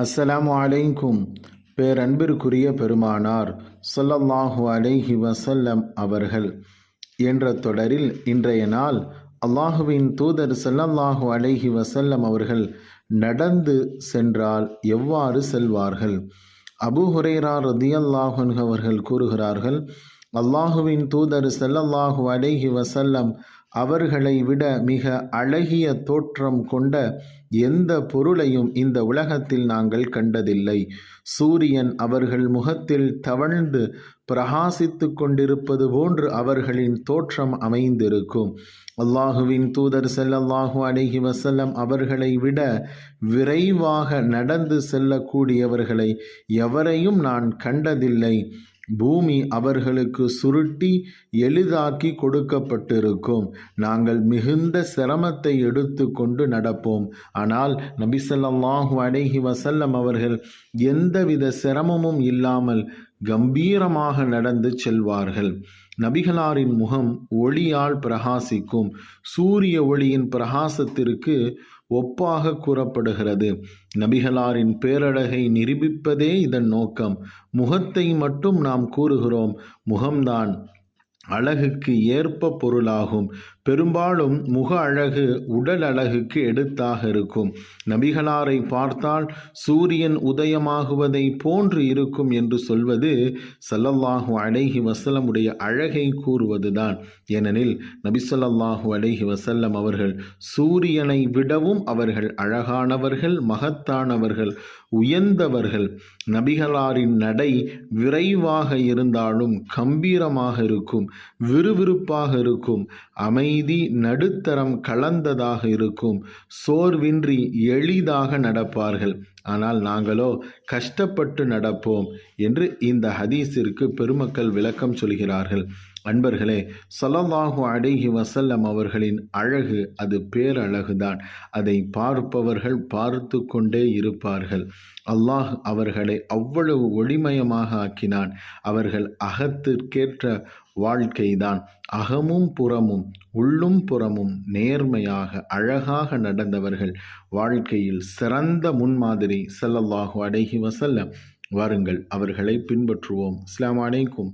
அஸ்ஸலாமு அலைக்கும். பேரன்பிற்குரிய பெருமானார் ஸல்லல்லாஹு அலைஹி வஸல்லம் அவர்கள் என்ற தொடரில் இன்றைய நாள் அல்லாஹுவின் தூதர் ஸல்லல்லாஹு அலைஹி வஸல்லம் அவர்கள் நடந்து சென்றால் எவ்வாறு செல்வார்கள்? அபூ ஹுரைரா ரலியல்லாஹு அன்ஹு அவர்கள் கூறுகிறார்கள், அல்லாஹுவின் தூதர் ஸல்லல்லாஹு அலைஹி வஸல்லம் அவர்களை விட மிக அழகிய தோற்றம் கொண்ட எந்த பொருளையும் இந்த உலகத்தில் நாங்கள் கண்டதில்லை. சூரியன் அவர்கள் முகத்தில் தவழ்ந்து பிரகாசித்து கொண்டிருப்பது போன்று அவர்களின் தோற்றம் அமைந்திருக்கும். அல்லாஹுவின் தூதர் ஸல்லல்லாஹு அலைஹி வஸல்லம் அவர்களை விட விரைவாக நடந்து செல்லக்கூடியவர்களை எவரையும் நான் கண்டதில்லை. பூமி அவர்களுக்கு சுருட்டி எளிதாக்கி கொடுக்கப்பட்டிருக்கும். நாங்கள் மிகுந்த சிரமத்தை எடுத்து கொண்டு நடப்போம். ஆனால் நபி ஸல்லல்லாஹு அலைஹி வஸல்லம் அவர்கள் எந்தவித சிரமமும் இல்லாமல் கம்பீரமாக நடந்து செல்வார்கள். நபிகளாரின் முகம் ஒளியால் பிரகாசிக்கும். சூரிய ஒளியின் பிரகாசத்திற்கு ஒப்பாக கூறப்படுகிறது. நபிகளாரின் பேரழகை நிரூபிப்பதே இதன் நோக்கம். முகத்தை மட்டும் நாம் கூறுகிறோம். முகம்தான் அழகுக்கு ஏற்ப பொருளாகும். பெரும்பாலும் முக அழகு உடல் அழகுக்கு எடுத்தாக இருக்கும். நபிகளாரை பார்த்தால் சூரியன் உதயமாகுவதை போன்று இருக்கும் என்று சொல்வது ஸல்லல்லாஹு அலைஹி வஸல்லம் உடைய அழகை கூறுவதுதான். ஏனெனில் நபி ஸல்லல்லாஹு அலைஹி வஸல்லம் அவர்கள் சூரியனை விடவும் அவர்கள் அழகானவர்கள், மகத்தானவர்கள், உயர்ந்தவர்கள். நபிகளாரின் நடை விரைவாக இருந்தாலும் கம்பீரமாக இருக்கும், விறுவிறுப்பாக இருக்கும், அமைதி நடுத்தரம் கலந்ததாக இருக்கும். சோர்வின்றி எளிதாக நடப்பார்கள். ஆனால் நாங்களோ கஷ்டப்பட்டு நடப்போம் என்று இந்த ஹதீஸிற்கு பெருமக்கள் விளக்கம் சொல்கிறார்கள். அன்பர்களே, ஸல்லல்லாஹு அலைஹி வஸல்லம் அவர்களின் அழகு அது பேரழகுதான். அதை பார்ப்பவர்கள் பார்த்து கொண்டே இருப்பார்கள். அல்லாஹ் அவர்களை அவ்வளவு ஒளிமயமாக ஆக்கினான். அவர்கள் அகத்திற்கேற்ற வாழ்க்கைதான். அகமும் புறமும் உள்ளும் புறமும் நேர்மையாக அழகாக நடந்தவர்கள் வாழ்க்கையில் சிறந்த முன்மாதிரி ஸல்லல்லாஹு அலைஹி வஸல்லம். வாருங்கள் அவர்களை பின்பற்றுவோம். அஸ்ஸலாமு அலைக்கும்.